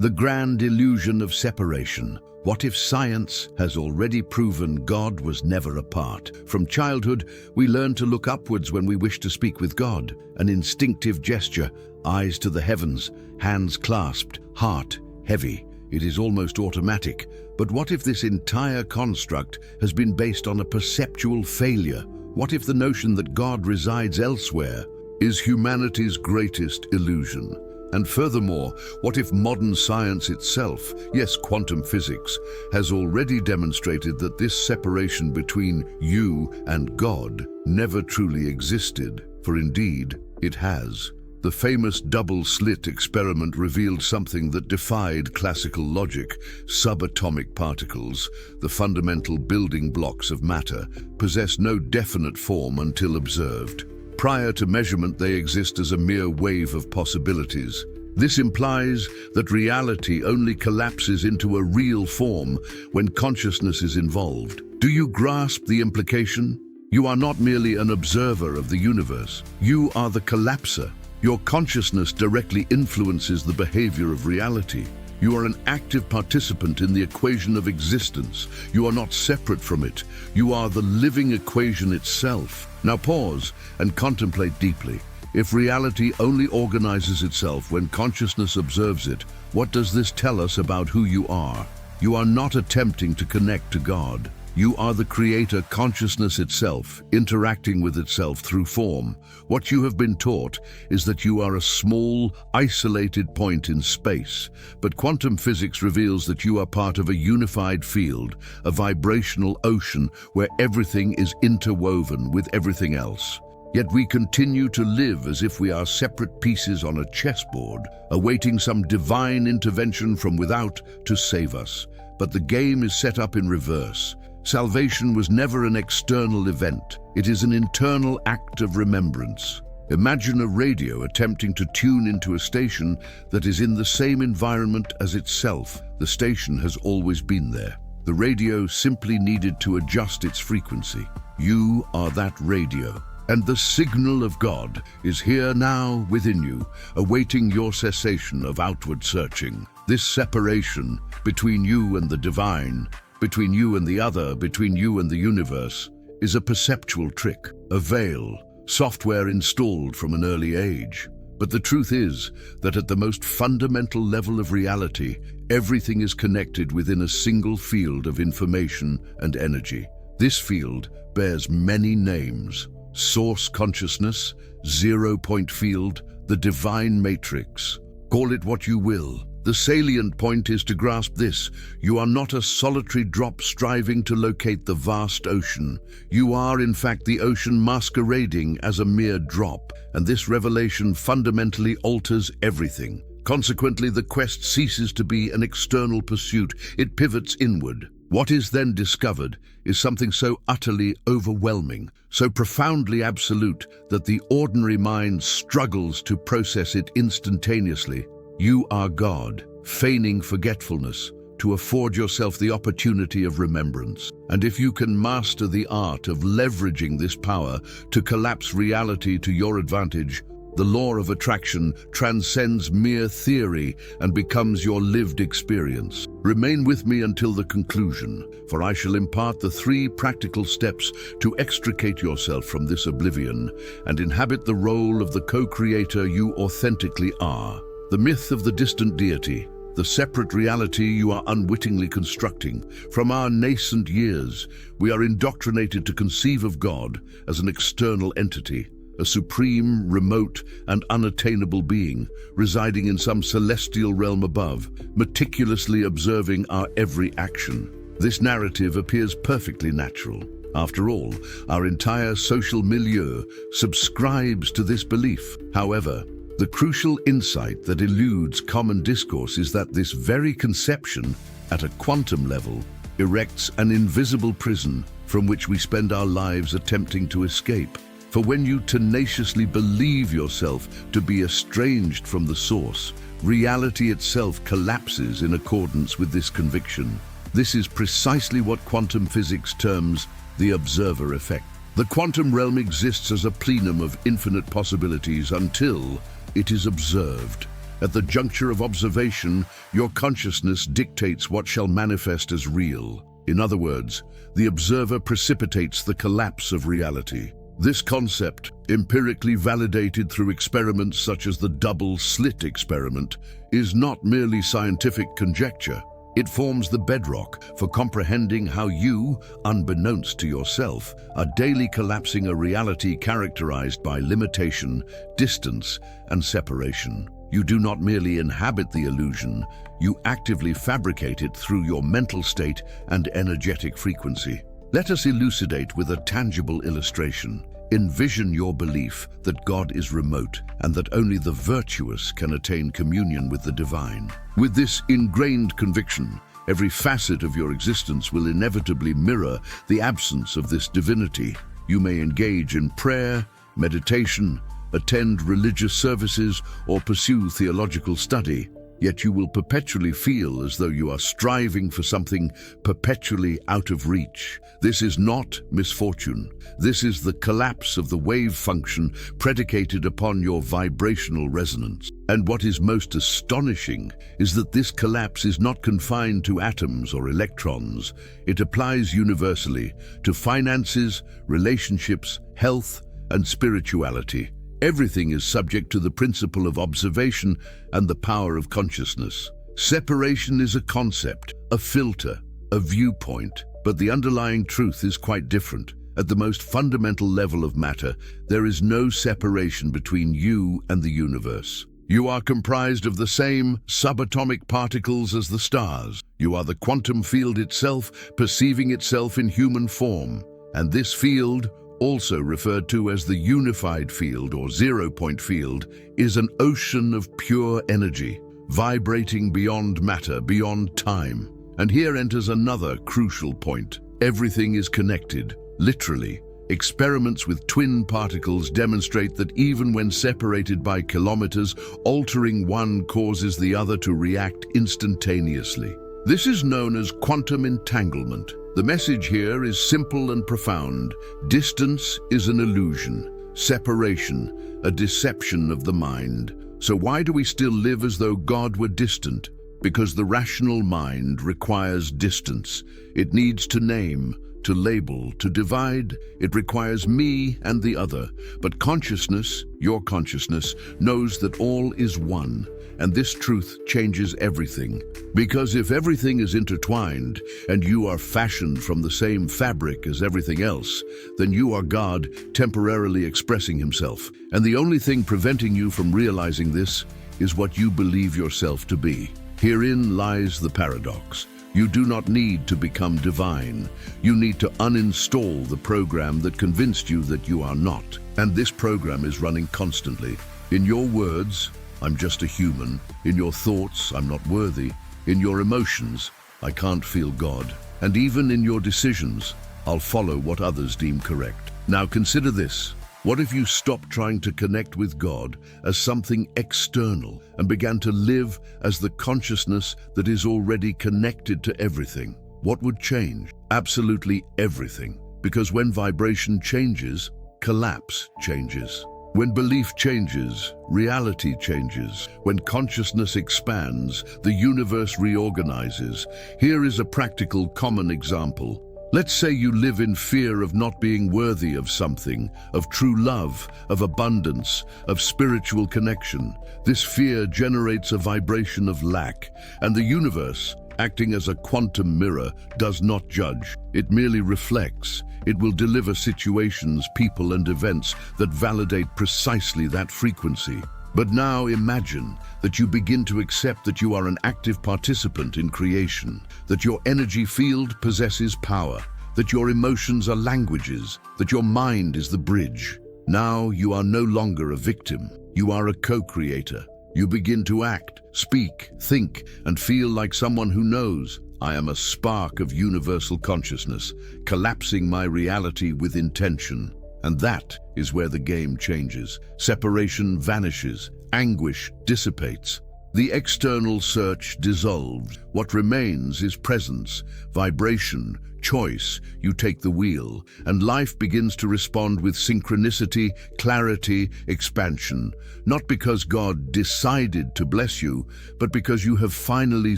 The grand illusion of separation. What if science has already proven God was never apart? From childhood, we learn to look upwards when we wish to speak with God, an instinctive gesture, eyes to the heavens, hands clasped, heart heavy. It is almost automatic. But what if this entire construct has been based on a perceptual failure? What if the notion that God resides elsewhere is humanity's greatest illusion? And furthermore, what if modern science itself, yes, quantum physics, has already demonstrated that this separation between you and God never truly existed? For indeed, it has. The famous double-slit experiment revealed something that defied classical logic. Subatomic particles, the fundamental building blocks of matter, possess no definite form until observed. Prior to measurement, they exist as a mere wave of possibilities. This implies that reality only collapses into a real form when consciousness is involved. Do you grasp the implication? You are not merely an observer of the universe. You are the collapser. Your consciousness directly influences the behavior of reality. You are an active participant in the equation of existence. You are not separate from it. You are the living equation itself. Now pause and contemplate deeply. If reality only organizes itself when consciousness observes it, what does this tell us about who you are? You are not attempting to connect to God. You are the creator consciousness itself, interacting with itself through form. What you have been taught is that you are a small, isolated point in space, but quantum physics reveals that you are part of a unified field, a vibrational ocean where everything is interwoven with everything else. Yet we continue to live as if we are separate pieces on a chessboard, awaiting some divine intervention from without to save us. But the game is set up in reverse. Salvation was never an external event. It is an internal act of remembrance. Imagine a radio attempting to tune into a station that is in the same environment as itself. The station has always been there. The radio simply needed to adjust its frequency. You are that radio. And the signal of God is here now within you, awaiting your cessation of outward searching. This separation between you and the divine, between you and the other, between you and the universe, is a perceptual trick, a veil, software installed from an early age. But the truth is that at the most fundamental level of reality, everything is connected within a single field of information and energy. This field bears many names: source consciousness, zero-point field, the divine matrix. Call it what you will. The salient point is to grasp this: you are not a solitary drop striving to locate the vast ocean. You are, in fact, the ocean masquerading as a mere drop, and this revelation fundamentally alters everything. Consequently, the quest ceases to be an external pursuit. It pivots inward. What is then discovered is something so utterly overwhelming, so profoundly absolute that the ordinary mind struggles to process it instantaneously. You are God, feigning forgetfulness, to afford yourself the opportunity of remembrance. And if you can master the art of leveraging this power to collapse reality to your advantage, the law of attraction transcends mere theory and becomes your lived experience. Remain with me until the conclusion, for I shall impart the 3 practical steps to extricate yourself from this oblivion and inhabit the role of the co-creator you authentically are. The myth of the distant deity, the separate reality you are unwittingly constructing. From our nascent years, we are indoctrinated to conceive of God as an external entity, a supreme, remote, and unattainable being, residing in some celestial realm above, meticulously observing our every action. This narrative appears perfectly natural. After all, our entire social milieu subscribes to this belief. However, the crucial insight that eludes common discourse is that this very conception, at a quantum level, erects an invisible prison from which we spend our lives attempting to escape. For when you tenaciously believe yourself to be estranged from the source, reality itself collapses in accordance with this conviction. This is precisely what quantum physics terms the observer effect. The quantum realm exists as a plenum of infinite possibilities until it is observed. At the juncture of observation, your consciousness dictates what shall manifest as real. In other words, the observer precipitates the collapse of reality. This concept, empirically validated through experiments such as the double-slit experiment, is not merely scientific conjecture. It forms the bedrock for comprehending how you, unbeknownst to yourself, are daily collapsing a reality characterized by limitation, distance, and separation. You do not merely inhabit the illusion, you actively fabricate it through your mental state and energetic frequency. Let us elucidate with a tangible illustration. Envision your belief that God is remote and that only the virtuous can attain communion with the divine. With this ingrained conviction, every facet of your existence will inevitably mirror the absence of this divinity. You may engage in prayer, meditation, attend religious services, or pursue theological study, yet you will perpetually feel as though you are striving for something perpetually out of reach. This is not misfortune. This is the collapse of the wave function predicated upon your vibrational resonance. And what is most astonishing is that this collapse is not confined to atoms or electrons. It applies universally to finances, relationships, health, and spirituality. Everything is subject to the principle of observation and the power of consciousness. Separation is a concept, a filter, a viewpoint, but the underlying truth is quite different. At the most fundamental level of matter, there is no separation between you and the universe. You are comprised of the same subatomic particles as the stars. You are the quantum field itself, perceiving itself in human form. And this field, also referred to as the unified field or zero-point field, is an ocean of pure energy, vibrating beyond matter, beyond time. And here enters another crucial point. Everything is connected, literally. Experiments with twin particles demonstrate that even when separated by kilometers, altering one causes the other to react instantaneously. This is known as quantum entanglement. The message here is simple and profound. Distance is an illusion, separation, a deception of the mind. So why do we still live as though God were distant? Because the rational mind requires distance. It needs to name, to label, to divide. It requires me and the other. But consciousness, your consciousness, knows that all is one. And this truth changes everything. Because if everything is intertwined and you are fashioned from the same fabric as everything else, then you are God temporarily expressing himself. And the only thing preventing you from realizing this is what you believe yourself to be. Herein lies the paradox. You do not need to become divine. You need to uninstall the program that convinced you that you are not. And this program is running constantly. In your words, I'm just a human. In your thoughts, I'm not worthy. In your emotions, I can't feel God. And even in your decisions, I'll follow what others deem correct. Now consider this. What if you stopped trying to connect with God as something external and began to live as the consciousness that is already connected to everything? What would change? Absolutely everything. Because when vibration changes, collapse changes. When belief changes, reality changes. When consciousness expands, the universe reorganizes. Here is a practical, common example. Let's say you live in fear of not being worthy of something, of true love, of abundance, of spiritual connection. This fear generates a vibration of lack, and the universe, acting as a quantum mirror, does not judge. It merely reflects. It will deliver situations, people, and events that validate precisely that frequency. But now imagine that you begin to accept that you are an active participant in creation, that your energy field possesses power, that your emotions are languages, that your mind is the bridge. Now you are no longer a victim. You are a co-creator. You begin to act, speak, think, and feel like someone who knows. I am a spark of universal consciousness, collapsing my reality with intention. And that is where the game changes. Separation vanishes, anguish dissipates. The external search dissolved. What remains is presence, vibration, choice. You take the wheel, and life begins to respond with synchronicity, clarity, expansion. Not because God decided to bless you, but because you have finally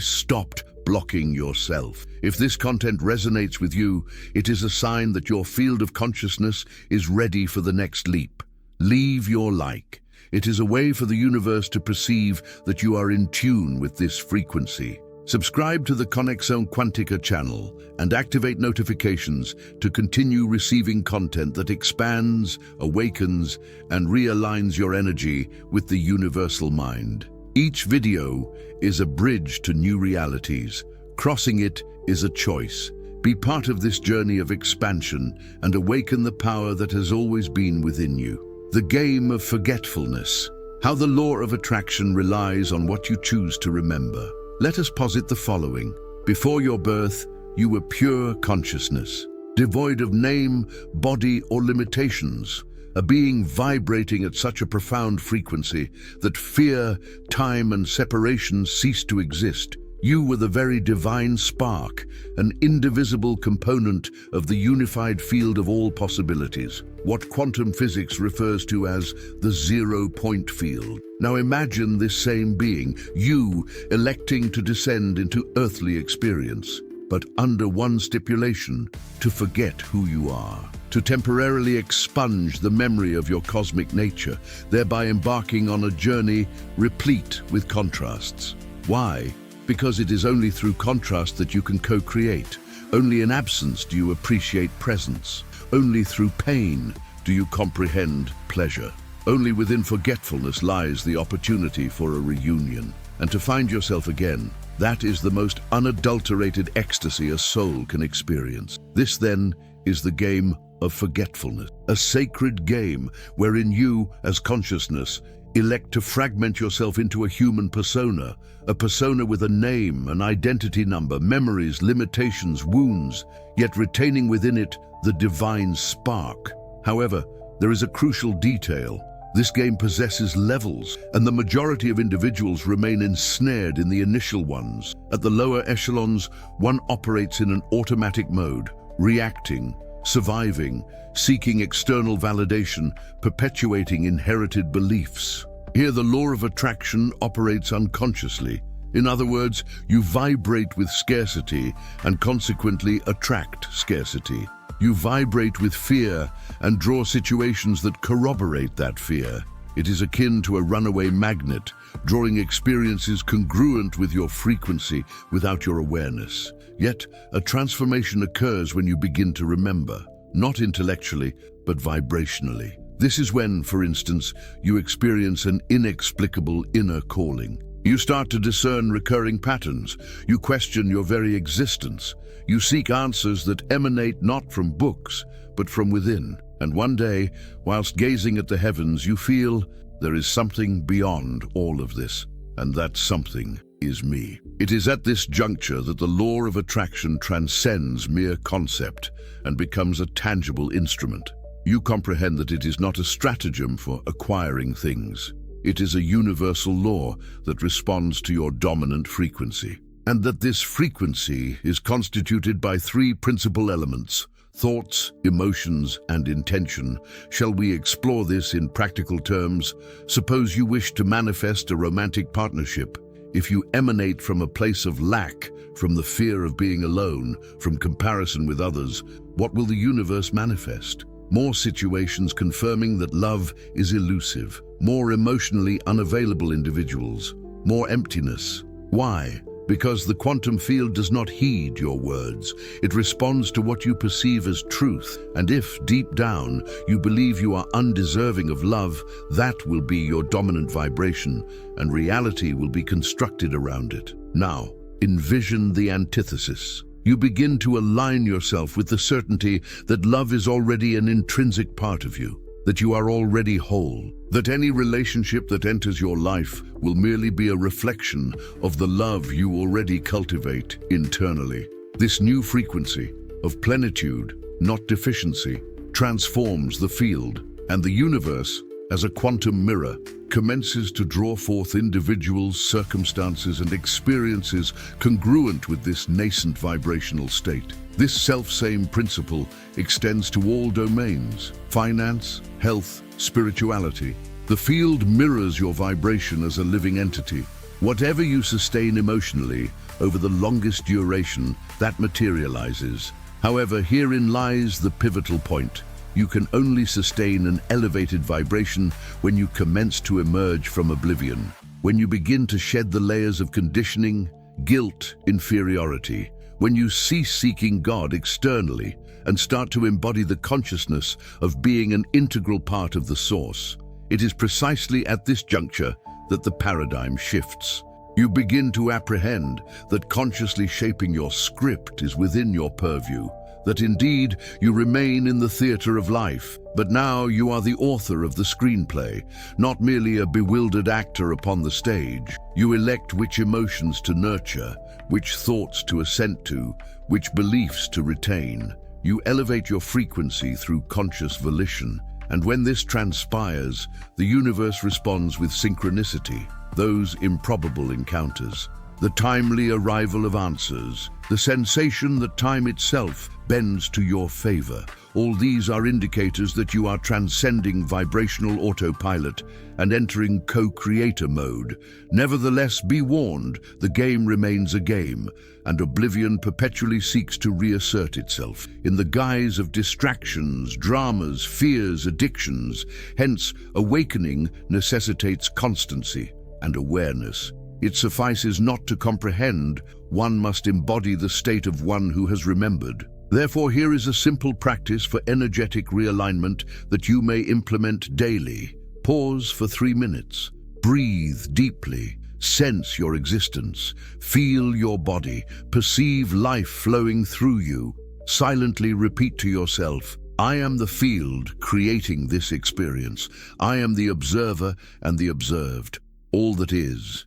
stopped blocking yourself. If this content resonates with you, it is a sign that your field of consciousness is ready for the next leap. Leave your like. It is a way for the universe to perceive that you are in tune with this frequency. Subscribe to the Conexão Quântica channel and activate notifications to continue receiving content that expands, awakens, and realigns your energy with the universal mind. Each video is a bridge to new realities. Crossing it is a choice. Be part of this journey of expansion and awaken the power that has always been within you. The game of forgetfulness. How the law of attraction relies on what you choose to remember. Let us posit the following. Before your birth, you were pure consciousness, devoid of name, body, or limitations, a being vibrating at such a profound frequency that fear, time, and separation ceased to exist. You were the very divine spark, an indivisible component of the unified field of all possibilities, what quantum physics refers to as the zero-point field. Now imagine this same being, you, electing to descend into earthly experience, but under one stipulation: to forget who you are, to temporarily expunge the memory of your cosmic nature, thereby embarking on a journey replete with contrasts. Why? Because it is only through contrast that you can co-create. Only in absence do you appreciate presence. Only through pain do you comprehend pleasure. Only within forgetfulness lies the opportunity for a reunion. And to find yourself again, that is the most unadulterated ecstasy a soul can experience. This, then, is the game of forgetfulness, a sacred game wherein you, as consciousness, elect to fragment yourself into a human persona, a persona with a name, an identity number, memories, limitations, wounds, yet retaining within it the divine spark. However, there is a crucial detail. This game possesses levels, and the majority of individuals remain ensnared in the initial ones. At the lower echelons, one operates in an automatic mode, reacting, surviving, seeking external validation, perpetuating inherited beliefs. Here the law of attraction operates unconsciously. In other words, you vibrate with scarcity and consequently attract scarcity. You vibrate with fear and draw situations that corroborate that fear. It is akin to a runaway magnet, drawing experiences congruent with your frequency without your awareness. Yet, a transformation occurs when you begin to remember, not intellectually, but vibrationally. This is when, for instance, you experience an inexplicable inner calling. You start to discern recurring patterns. You question your very existence. You seek answers that emanate not from books, but from within. And one day, whilst gazing at the heavens, you feel there is something beyond all of this, and that something is me. It is at this juncture that the law of attraction transcends mere concept and becomes a tangible instrument. You comprehend that it is not a stratagem for acquiring things. It is a universal law that responds to your dominant frequency. And that this frequency is constituted by three principal elements: thoughts, emotions, and intention. Shall we explore this in practical terms? Suppose you wish to manifest a romantic partnership. If you emanate from a place of lack, from the fear of being alone, from comparison with others, what will the universe manifest? More situations confirming that love is elusive, more emotionally unavailable individuals, more emptiness. Why? Because the quantum field does not heed your words. It responds to what you perceive as truth. And if, deep down, you believe you are undeserving of love, that will be your dominant vibration, and reality will be constructed around it. Now, envision the antithesis. You begin to align yourself with the certainty that love is already an intrinsic part of you, that you are already whole, that any relationship that enters your life will merely be a reflection of the love you already cultivate internally. This new frequency of plenitude, not deficiency, transforms the field, and the universe, as a quantum mirror, commences to draw forth individuals, circumstances, and experiences congruent with this nascent vibrational state. This self-same principle extends to all domains: finance, health, spirituality. The field mirrors your vibration as a living entity. Whatever you sustain emotionally over the longest duration, that materializes. However, herein lies the pivotal point. You can only sustain an elevated vibration when you commence to emerge from oblivion, when you begin to shed the layers of conditioning, guilt, inferiority, when you cease seeking God externally and start to embody the consciousness of being an integral part of the source. It is precisely at this juncture that the paradigm shifts. You begin to apprehend that consciously shaping your script is within your purview, that indeed you remain in the theater of life, but now you are the author of the screenplay, not merely a bewildered actor upon the stage. You elect which emotions to nurture, which thoughts to assent to, which beliefs to retain. You elevate your frequency through conscious volition, and when this transpires, the universe responds with synchronicity, those improbable encounters, the timely arrival of answers, the sensation that time itself bends to your favor. All these are indicators that you are transcending vibrational autopilot and entering co-creator mode. Nevertheless, be warned, the game remains a game, and oblivion perpetually seeks to reassert itself in the guise of distractions, dramas, fears, addictions. Hence, awakening necessitates constancy and awareness. It suffices not to comprehend, one must embody the state of one who has remembered. Therefore, here is a simple practice for energetic realignment that you may implement daily. Pause for 3 minutes. Breathe deeply. Sense your existence. Feel your body. Perceive life flowing through you. Silently repeat to yourself, I am the field creating this experience. I am the observer and the observed. All that is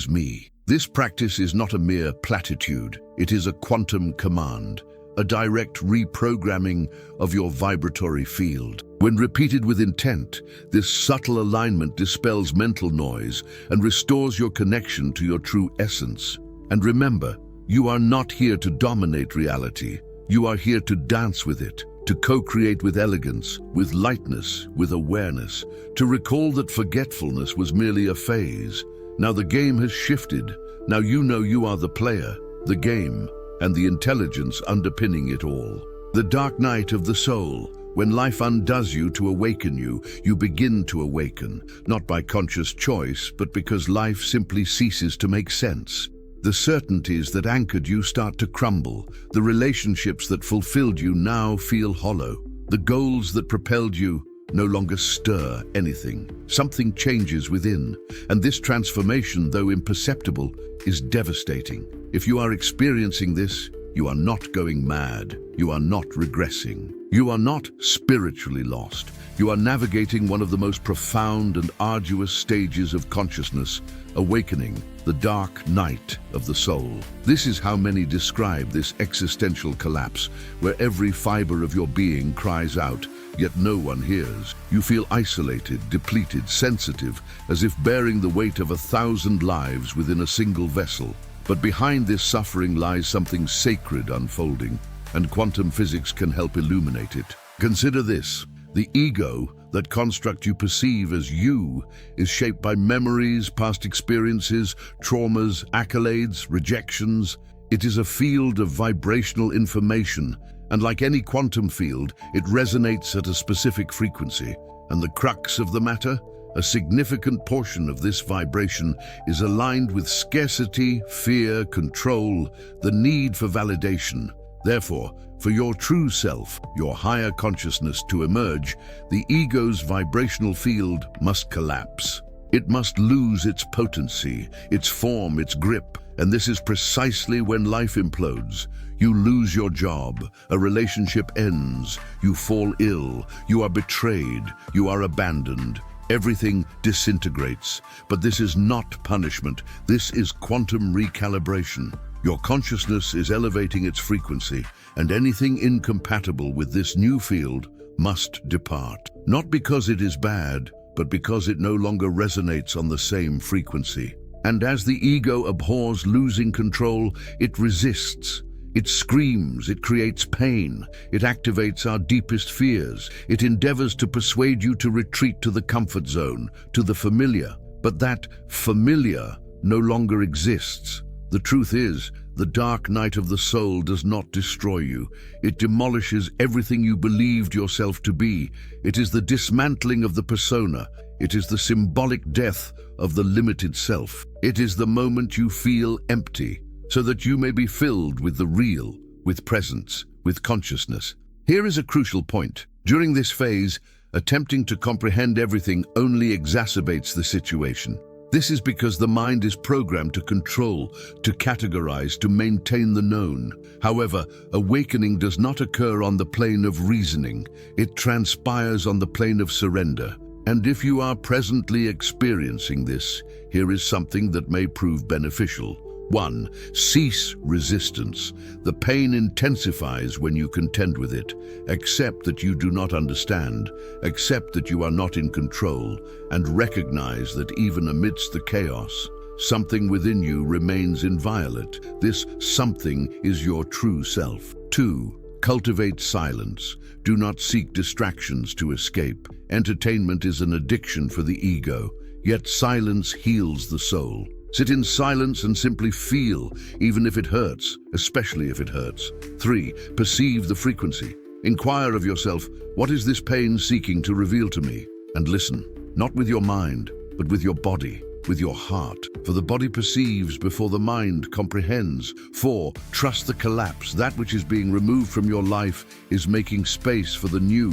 me. This practice is not a mere platitude. It is a quantum command, a direct reprogramming of your vibratory field. When repeated with intent, this subtle alignment dispels mental noise and restores your connection to your true essence. And remember, you are not here to dominate reality. You are here to dance with it, to co-create with elegance, with lightness, with awareness, to recall that forgetfulness was merely a phase. Now the game has shifted. Now you know you are the player, the game, and the intelligence underpinning it all. The dark night of the soul. When life undoes you to awaken you, you begin to awaken, not by conscious choice, but because life simply ceases to make sense. The certainties that anchored you start to crumble. The relationships that fulfilled you now feel hollow. The goals that propelled you no longer stir anything. Something changes within, and this transformation, though imperceptible, is devastating. If you are experiencing this, you are not going mad. You are not regressing. You are not spiritually lost. You are navigating one of the most profound and arduous stages of consciousness, awakening, the dark night of the soul. This is how many describe this existential collapse, where every fiber of your being cries out, yet no one hears. You feel isolated, depleted, sensitive, as if bearing the weight of 1,000 lives within a single vessel. But behind this suffering lies something sacred unfolding, and quantum physics can help illuminate it. Consider this. The ego, that construct you perceive as you, is shaped by memories, past experiences, traumas, accolades, rejections. It is a field of vibrational information, and like any quantum field, it resonates at a specific frequency. And the crux of the matter? A significant portion of this vibration is aligned with scarcity, fear, control, the need for validation. Therefore, for your true self, your higher consciousness to emerge, the ego's vibrational field must collapse. It must lose its potency, its form, its grip. And this is precisely when life implodes. You lose your job, a relationship ends, you fall ill, you are betrayed, you are abandoned. Everything disintegrates. But this is not punishment. This is quantum recalibration. Your consciousness is elevating its frequency, and anything incompatible with this new field must depart. Not because it is bad, but because it no longer resonates on the same frequency. And as the ego abhors losing control, it resists. It screams, it creates pain, it activates our deepest fears, it endeavors to persuade you to retreat to the comfort zone, to the familiar. But that familiar no longer exists. The truth is, the dark night of the soul does not destroy you. It demolishes everything you believed yourself to be. It is the dismantling of the persona. It is the symbolic death of the limited self. It is the moment you feel empty, so that you may be filled with the real, with presence, with consciousness. Here is a crucial point. During this phase, attempting to comprehend everything only exacerbates the situation. This is because the mind is programmed to control, to categorize, to maintain the known. However, awakening does not occur on the plane of reasoning. It transpires on the plane of surrender. And if you are presently experiencing this, here is something that may prove beneficial. 1. Cease resistance. The pain intensifies when you contend with it. Accept that you do not understand. Accept that you are not in control. And recognize that even amidst the chaos, something within you remains inviolate. This something is your true self. 2. Cultivate silence. Do not seek distractions to escape. Entertainment is an addiction for the ego, yet silence heals the soul. Sit in silence and simply feel, even if it hurts, especially if it hurts. 3. Perceive the frequency. Inquire of yourself, what is this pain seeking to reveal to me? And listen, not with your mind, but with your body, with your heart. For the body perceives before the mind comprehends. 4. Trust the collapse. That which is being removed from your life is making space for the new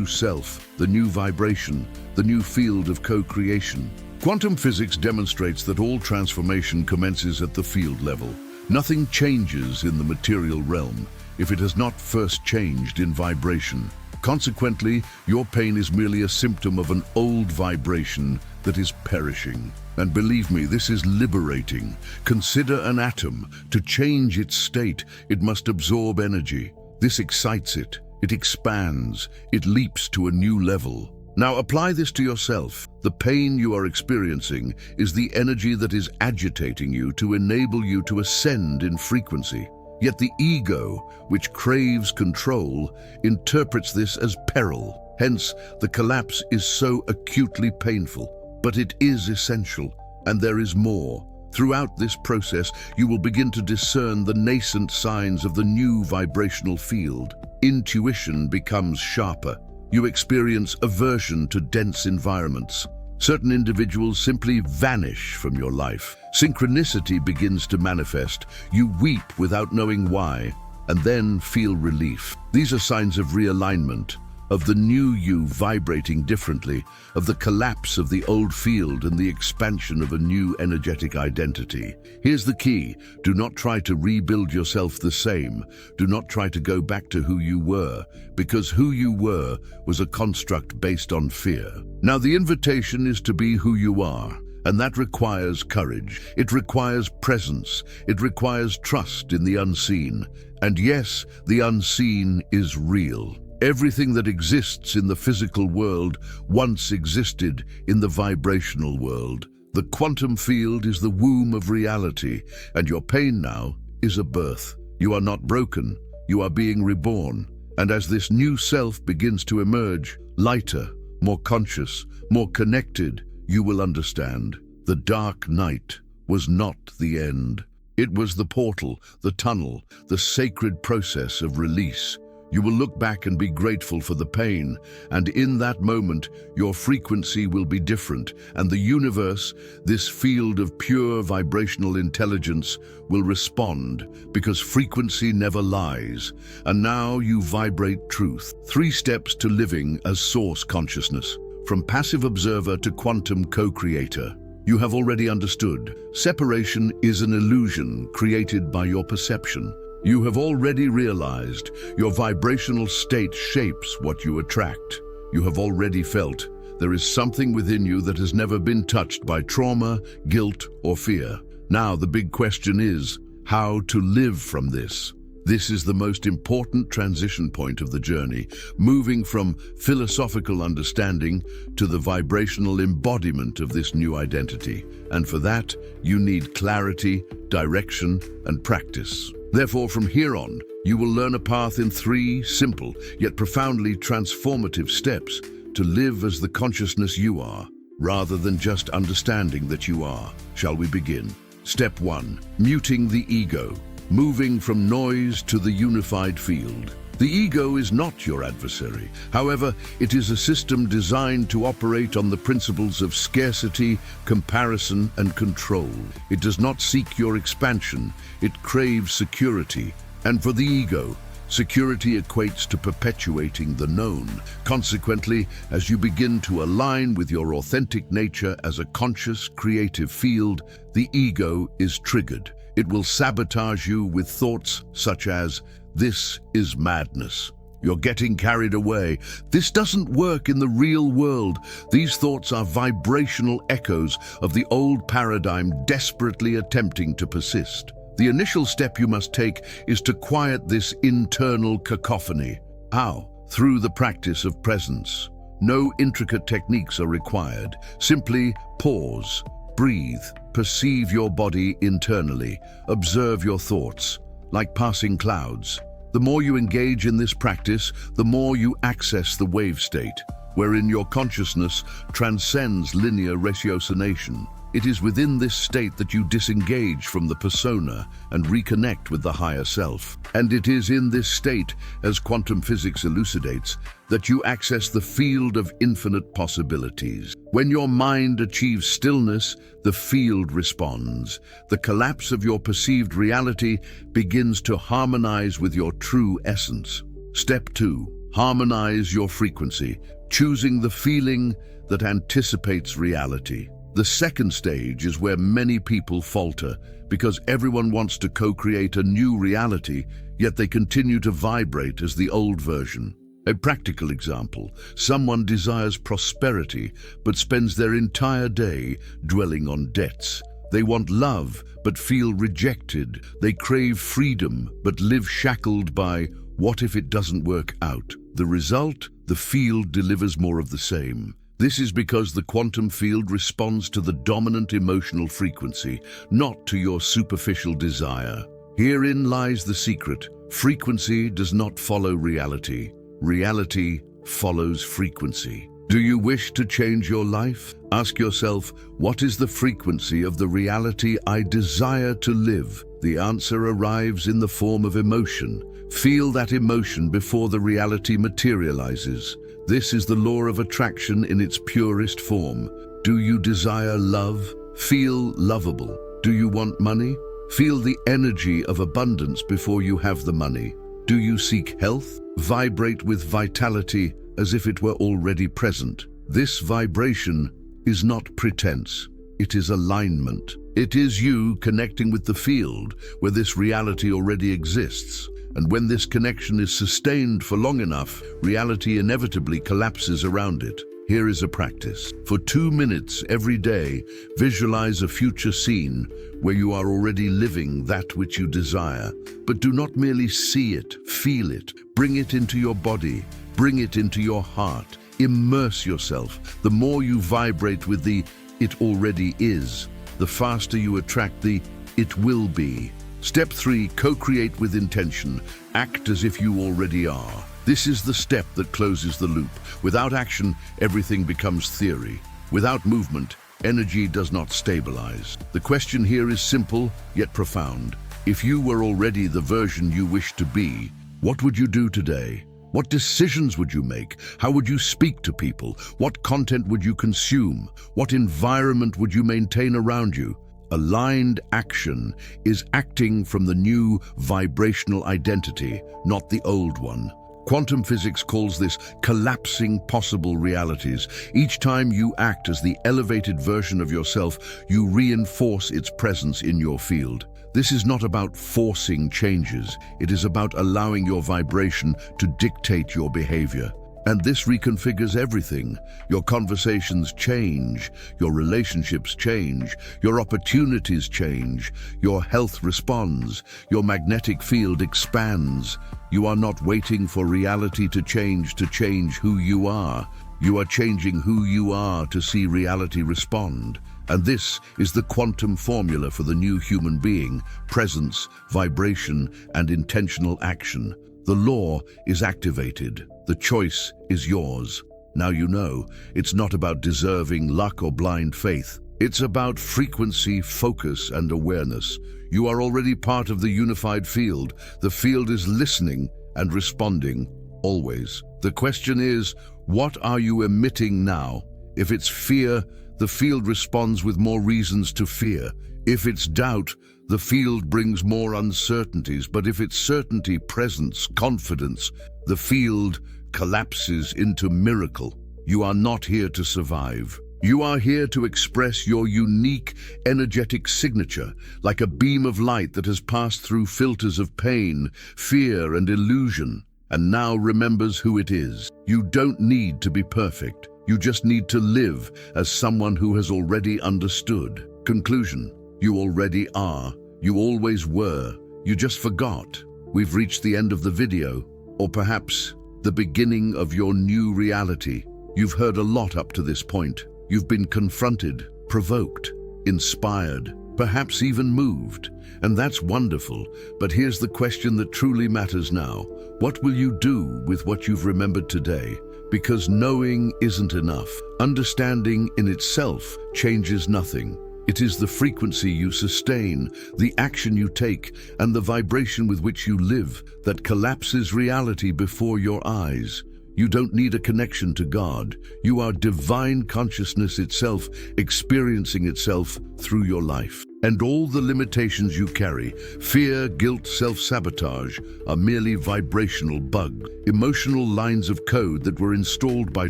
self, the new vibration, the new field of co-creation. Quantum physics demonstrates that all transformation commences at the field level. Nothing changes in the material realm if it has not first changed in vibration. Consequently, your pain is merely a symptom of an old vibration that is perishing. And believe me, this is liberating. Consider an atom. To change its state, it must absorb energy. This excites it. It expands. It leaps to a new level. Now apply this to yourself. The pain you are experiencing is the energy that is agitating you to enable you to ascend in frequency. Yet the ego, which craves control, interprets this as peril. Hence, the collapse is so acutely painful. But it is essential, and there is more. Throughout this process, you will begin to discern the nascent signs of the new vibrational field. Intuition becomes sharper. You experience aversion to dense environments. Certain individuals simply vanish from your life. Synchronicity begins to manifest. You weep without knowing why, and then feel relief. These are signs of realignment, of the new you vibrating differently, of the collapse of the old field and the expansion of a new energetic identity. Here's the key. Do not try to rebuild yourself the same. Do not try to go back to who you were, because who you were was a construct based on fear. Now the invitation is to be who you are, and that requires courage. It requires presence. It requires trust in the unseen. And yes, the unseen is real. Everything that exists in the physical world once existed in the vibrational world. The quantum field is the womb of reality, and your pain now is a birth. You are not broken, you are being reborn. And as this new self begins to emerge, lighter, more conscious, more connected, you will understand. The dark night was not the end. It was the portal, the tunnel, the sacred process of release. You will look back and be grateful for the pain, and in that moment, your frequency will be different, and the universe, this field of pure vibrational intelligence, will respond, because frequency never lies. And now you vibrate truth. 3 steps to living as source consciousness. From passive observer to quantum co-creator. You have already understood. Separation is an illusion created by your perception. You have already realized your vibrational state shapes what you attract. You have already felt there is something within you that has never been touched by trauma, guilt, or fear. Now the big question is how to live from this. This is the most important transition point of the journey, moving from philosophical understanding to the vibrational embodiment of this new identity. And for that, you need clarity, direction, and practice. Therefore, from here on, you will learn a path in 3 simple, yet profoundly transformative steps to live as the consciousness you are, rather than just understanding that you are. Shall we begin? Step 1. Muting the ego. Moving from noise to the unified field. The ego is not your adversary. However, it is a system designed to operate on the principles of scarcity, comparison, and control. It does not seek your expansion. It craves security. And for the ego, security equates to perpetuating the known. Consequently, as you begin to align with your authentic nature as a conscious, creative field, the ego is triggered. It will sabotage you with thoughts such as, "This is madness. You're getting carried away. This doesn't work in the real world." These thoughts are vibrational echoes of the old paradigm desperately attempting to persist. The initial step you must take is to quiet this internal cacophony. How? Through the practice of presence. No intricate techniques are required. Simply pause, breathe, perceive your body internally, observe your thoughts, like passing clouds. The more you engage in this practice, the more you access the wave state, wherein your consciousness transcends linear ratiocination. It is within this state that you disengage from the persona and reconnect with the higher self. And it is in this state, as quantum physics elucidates, that you access the field of infinite possibilities. When your mind achieves stillness, the field responds. The collapse of your perceived reality begins to harmonize with your true essence. Step 2. Harmonize your frequency, choosing the feeling that anticipates reality. The second stage is where many people falter because everyone wants to co-create a new reality, yet they continue to vibrate as the old version. A practical example: someone desires prosperity but spends their entire day dwelling on debts. They want love but feel rejected. They crave freedom but live shackled by, "What if it doesn't work out?" The result? The field delivers more of the same. This is because the quantum field responds to the dominant emotional frequency, not to your superficial desire. Herein lies the secret. Frequency does not follow reality. Reality follows frequency. Do you wish to change your life? Ask yourself, what is the frequency of the reality I desire to live? The answer arrives in the form of emotion. Feel that emotion before the reality materializes. This is the law of attraction in its purest form. Do you desire love? Feel lovable. Do you want money? Feel the energy of abundance before you have the money. Do you seek health? Vibrate with vitality as if it were already present. This vibration is not pretense. It is alignment. It is you connecting with the field where this reality already exists. And when this connection is sustained for long enough, reality inevitably collapses around it. Here is a practice. For 2 minutes every day, visualize a future scene where you are already living that which you desire. But do not merely see it, feel it. Bring it into your body. Bring it into your heart. Immerse yourself. The more you vibrate with the "it already is," the faster you attract the "it will be." Step 3. Co-create with intention. Act as if you already are. This is the step that closes the loop. Without action, everything becomes theory. Without movement, energy does not stabilize. The question here is simple, yet profound. If you were already the version you wish to be, what would you do today? What decisions would you make? How would you speak to people? What content would you consume? What environment would you maintain around you? Aligned action is acting from the new vibrational identity, not the old one. Quantum physics calls this collapsing possible realities. Each time you act as the elevated version of yourself, you reinforce its presence in your field. This is not about forcing changes. It is about allowing your vibration to dictate your behavior. And this reconfigures everything. Your conversations change, your relationships change, your opportunities change, your health responds, your magnetic field expands. You are not waiting for reality to change who you are. You are changing who you are to see reality respond. And this is the quantum formula for the new human being: presence, vibration, and intentional action. The law is activated. The choice is yours. Now you know, it's not about deserving luck or blind faith. It's about frequency, focus, and awareness. You are already part of the unified field. The field is listening and responding, always. The question is, what are you emitting now? If it's fear, the field responds with more reasons to fear. If it's doubt, the field brings more uncertainties. But if it's certainty, presence, confidence, the field collapses into miracle. You are not here to survive. You are here to express your unique, energetic signature, like a beam of light that has passed through filters of pain, fear, and illusion, and now remembers who it is. You don't need to be perfect. You just need to live as someone who has already understood. Conclusion: you already are. You always were. You just forgot. We've reached the end of the video, or perhaps the beginning of your new reality. You've heard a lot up to this point. You've been confronted, provoked, inspired, perhaps even moved. And that's wonderful. But here's the question that truly matters now. What will you do with what you've remembered today? Because knowing isn't enough. Understanding in itself changes nothing. It is the frequency you sustain, the action you take, and the vibration with which you live that collapses reality before your eyes. You don't need a connection to God. You are divine consciousness itself, experiencing itself through your life. And all the limitations you carry, fear, guilt, self-sabotage, are merely vibrational bugs, emotional lines of code that were installed by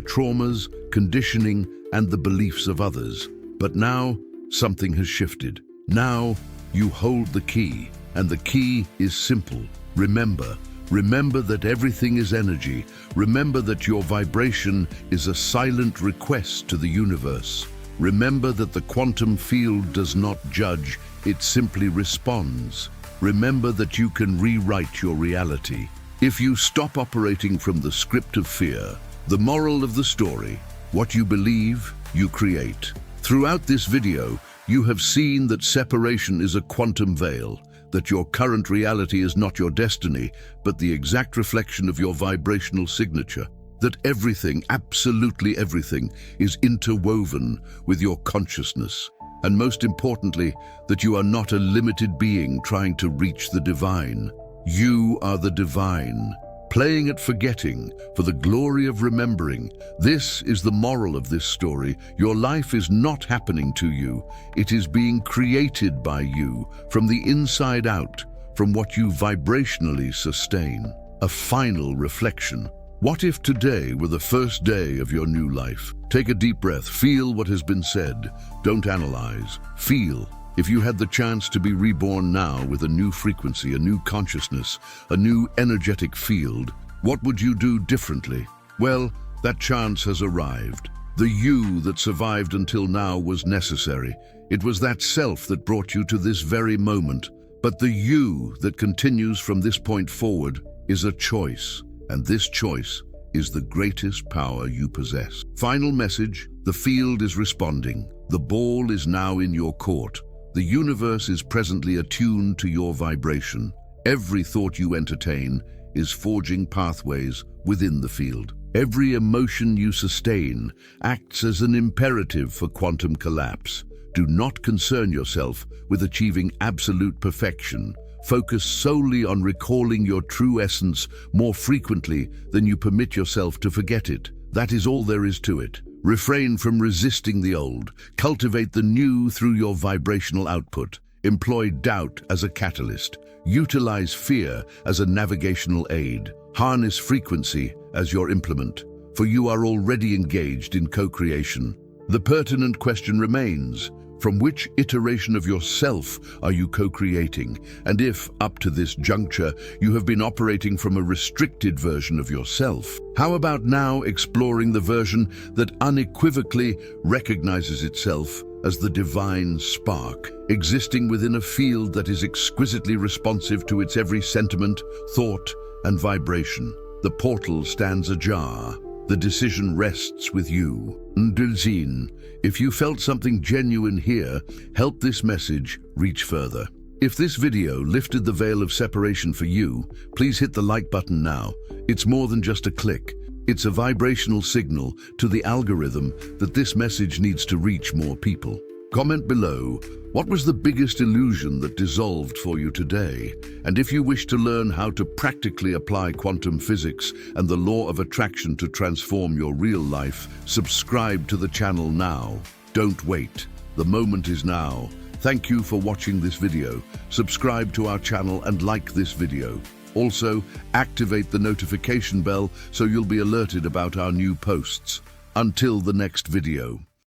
traumas, conditioning, and the beliefs of others. But now, something has shifted. Now, you hold the key, and the key is simple. Remember. Remember that everything is energy. Remember that your vibration is a silent request to the universe. Remember that the quantum field does not judge, it simply responds. Remember that you can rewrite your reality. If you stop operating from the script of fear, the moral of the story, what you believe, you create. Throughout this video, you have seen that separation is a quantum veil, that your current reality is not your destiny, but the exact reflection of your vibrational signature, that everything, absolutely everything, is interwoven with your consciousness, and most importantly, that you are not a limited being trying to reach the divine. You are the divine, playing at forgetting for the glory of remembering. This is the moral of this story. Your life is not happening to you. It is being created by you, from the inside out, from what you vibrationally sustain. A final reflection. What if today were the first day of your new life? Take a deep breath. Feel what has been said. Don't analyze. Feel. If you had the chance to be reborn now with a new frequency, a new consciousness, a new energetic field, what would you do differently? Well, that chance has arrived. The you that survived until now was necessary. It was that self that brought you to this very moment. But the you that continues from this point forward is a choice, and this choice is the greatest power you possess. Final message: the field is responding. The ball is now in your court. The universe is presently attuned to your vibration. Every thought you entertain is forging pathways within the field. Every emotion you sustain acts as an imperative for quantum collapse. Do not concern yourself with achieving absolute perfection. Focus solely on recalling your true essence more frequently than you permit yourself to forget it. That is all there is to it. Refrain from resisting the old. Cultivate the new through your vibrational output. Employ doubt as a catalyst. Utilize fear as a navigational aid. Harness frequency as your implement, for you are already engaged in co-creation. The pertinent question remains: From which iteration of yourself are you co-creating? And if, up to this juncture, you have been operating from a restricted version of yourself, how about now exploring the version that unequivocally recognizes itself as the divine spark, existing within a field that is exquisitely responsive to its every sentiment, thought, and vibration? The portal stands ajar. The decision rests with you. Ndulzin, if you felt something genuine here, help this message reach further. If this video lifted the veil of separation for you, please hit the like button now. It's more than just a click. It's a vibrational signal to the algorithm that this message needs to reach more people. Comment below, what was the biggest illusion that dissolved for you today? And if you wish to learn how to practically apply quantum physics and the law of attraction to transform your real life, subscribe to the channel now. Don't wait. The moment is now. Thank you for watching this video. Subscribe to our channel and like this video. Also, activate the notification bell so you'll be alerted about our new posts. Until the next video.